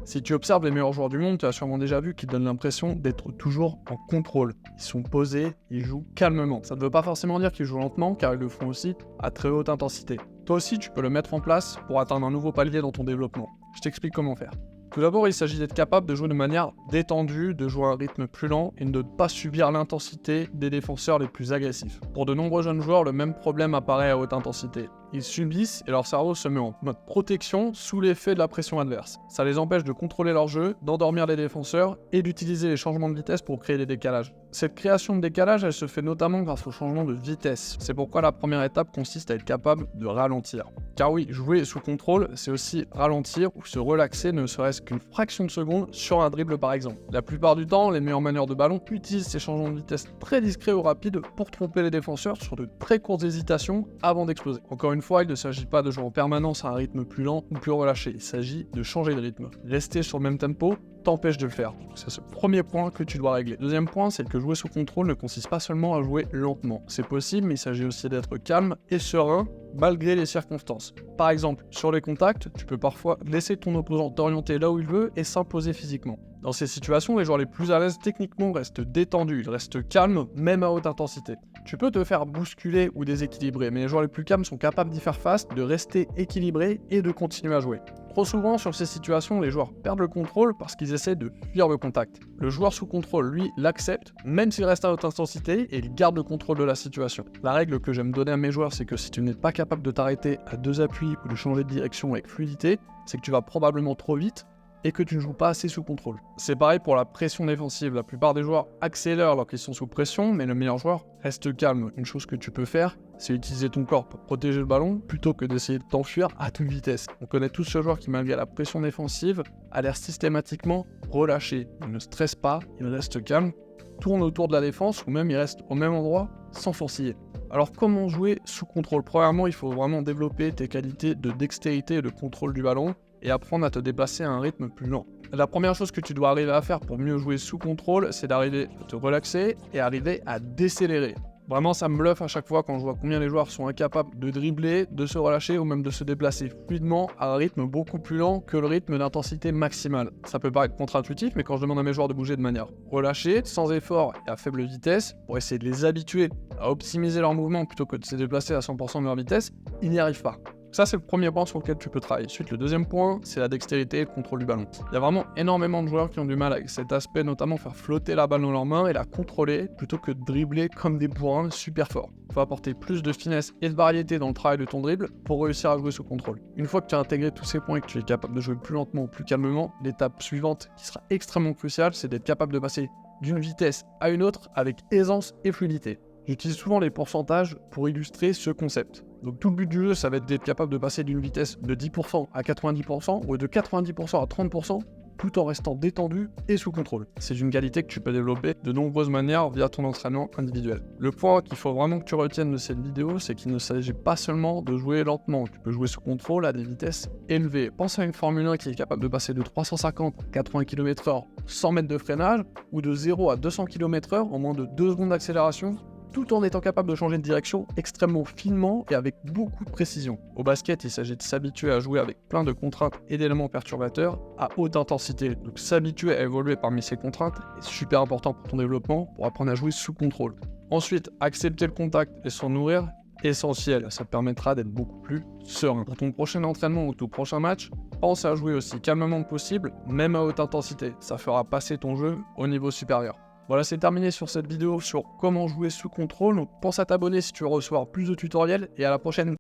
Si tu observes les meilleurs joueurs du monde, tu as sûrement déjà vu qu'ils donnent l'impression d'être toujours en contrôle. Ils sont posés, ils jouent calmement. Ça ne veut pas forcément dire qu'ils jouent lentement, car ils le font aussi à très haute intensité. Toi aussi, tu peux le mettre en place pour atteindre un nouveau palier dans ton développement. Je t'explique comment faire. Tout d'abord, il s'agit d'être capable de jouer de manière détendue, de jouer à un rythme plus lent et de ne pas subir l'intensité des défenseurs les plus agressifs. Pour de nombreux jeunes joueurs, le même problème apparaît à haute intensité. Ils subissent et leur cerveau se met en mode protection sous l'effet de la pression adverse. Ça les empêche de contrôler leur jeu, d'endormir les défenseurs et d'utiliser les changements de vitesse pour créer des décalages. Cette création de décalage, elle se fait notamment grâce au changement de vitesse. C'est pourquoi la première étape consiste à être capable de ralentir. Car oui, jouer sous contrôle, c'est aussi ralentir ou se relaxer ne serait-ce qu'une fraction de seconde sur un dribble par exemple. La plupart du temps, les meilleurs meneurs de ballon utilisent ces changements de vitesse très discrets ou rapides pour tromper les défenseurs sur de très courtes hésitations avant d'exploser. Encore une fois, il ne s'agit pas de jouer en permanence à un rythme plus lent ou plus relâché, il s'agit de changer de rythme. Rester sur le même tempo t'empêche de le faire. C'est ce premier point que tu dois régler. Deuxième point, c'est que jouer sous contrôle ne consiste pas seulement à jouer lentement. C'est possible, mais il s'agit aussi d'être calme et serein malgré les circonstances. Par exemple, sur les contacts, tu peux parfois laisser ton opposant t'orienter là où il veut et s'imposer physiquement. Dans ces situations, les joueurs les plus à l'aise techniquement restent détendus, ils restent calmes, même à haute intensité. Tu peux te faire bousculer ou déséquilibrer, mais les joueurs les plus calmes sont capables d'y faire face, de rester équilibrés et de continuer à jouer. Trop souvent, sur ces situations, les joueurs perdent le contrôle parce qu'ils essaient de fuir le contact. Le joueur sous contrôle, lui, l'accepte, même s'il reste à haute intensité, et il garde le contrôle de la situation. La règle que j'aime donner à mes joueurs, c'est que si tu n'es pas capable de t'arrêter à 2 appuis ou de changer de direction avec fluidité, c'est que tu vas probablement trop vite et que tu ne joues pas assez sous contrôle. C'est pareil pour la pression défensive. La plupart des joueurs accélèrent alors qu'ils sont sous pression, mais le meilleur joueur reste calme. Une chose que tu peux faire, c'est utiliser ton corps pour protéger le ballon plutôt que d'essayer de t'enfuir à toute vitesse. On connaît tous ce joueur qui, malgré la pression défensive, a l'air systématiquement relâché. Il ne stresse pas, il reste calme, tourne autour de la défense ou même il reste au même endroit sans fourciller. Alors comment jouer sous contrôle? Premièrement, il faut vraiment développer tes qualités de dextérité et de contrôle du ballon et apprendre à te déplacer à un rythme plus lent. La première chose que tu dois arriver à faire pour mieux jouer sous contrôle, c'est d'arriver à te relaxer et arriver à décélérer. Vraiment, ça me bluffe à chaque fois quand je vois combien les joueurs sont incapables de dribbler, de se relâcher ou même de se déplacer fluidement à un rythme beaucoup plus lent que le rythme d'intensité maximale. Ça peut paraître contre-intuitif, mais quand je demande à mes joueurs de bouger de manière relâchée, sans effort et à faible vitesse, pour essayer de les habituer à optimiser leur mouvement plutôt que de se déplacer à 100% de leur vitesse, ils n'y arrivent pas. Ça, c'est le premier point sur lequel tu peux travailler. Ensuite, le deuxième point, c'est la dextérité et le contrôle du ballon. Il y a vraiment énormément de joueurs qui ont du mal avec cet aspect, notamment faire flotter la balle dans leurs mains et la contrôler plutôt que de dribbler comme des bourrins super forts. Il faut apporter plus de finesse et de variété dans le travail de ton dribble pour réussir à jouer sous contrôle. Une fois que tu as intégré tous ces points et que tu es capable de jouer plus lentement ou plus calmement, l'étape suivante qui sera extrêmement cruciale, c'est d'être capable de passer d'une vitesse à une autre avec aisance et fluidité. J'utilise souvent les pourcentages pour illustrer ce concept. Donc tout le but du jeu, ça va être d'être capable de passer d'une vitesse de 10% à 90% ou de 90% à 30% tout en restant détendu et sous contrôle. C'est une qualité que tu peux développer de nombreuses manières via ton entraînement individuel. Le point qu'il faut vraiment que tu retiennes de cette vidéo, c'est qu'il ne s'agit pas seulement de jouer lentement. Tu peux jouer sous contrôle à des vitesses élevées. Pense à une Formule 1 qui est capable de passer de 350 à 80 km/h sans mètres de freinage ou de 0 à 200 km/h en moins de 2 secondes d'accélération, tout en étant capable de changer de direction extrêmement finement et avec beaucoup de précision. Au basket, il s'agit de s'habituer à jouer avec plein de contraintes et d'éléments perturbateurs à haute intensité. Donc s'habituer à évoluer parmi ces contraintes est super important pour ton développement, pour apprendre à jouer sous contrôle. Ensuite, accepter le contact et s'en nourrir, essentiel. Ça te permettra d'être beaucoup plus serein. Pour ton prochain entraînement ou ton prochain match, pense à jouer aussi calmement que possible, même à haute intensité. Ça fera passer ton jeu au niveau supérieur. Voilà, c'est terminé sur cette vidéo sur comment jouer sous contrôle. Donc pense à t'abonner si tu veux recevoir plus de tutoriels et à la prochaine.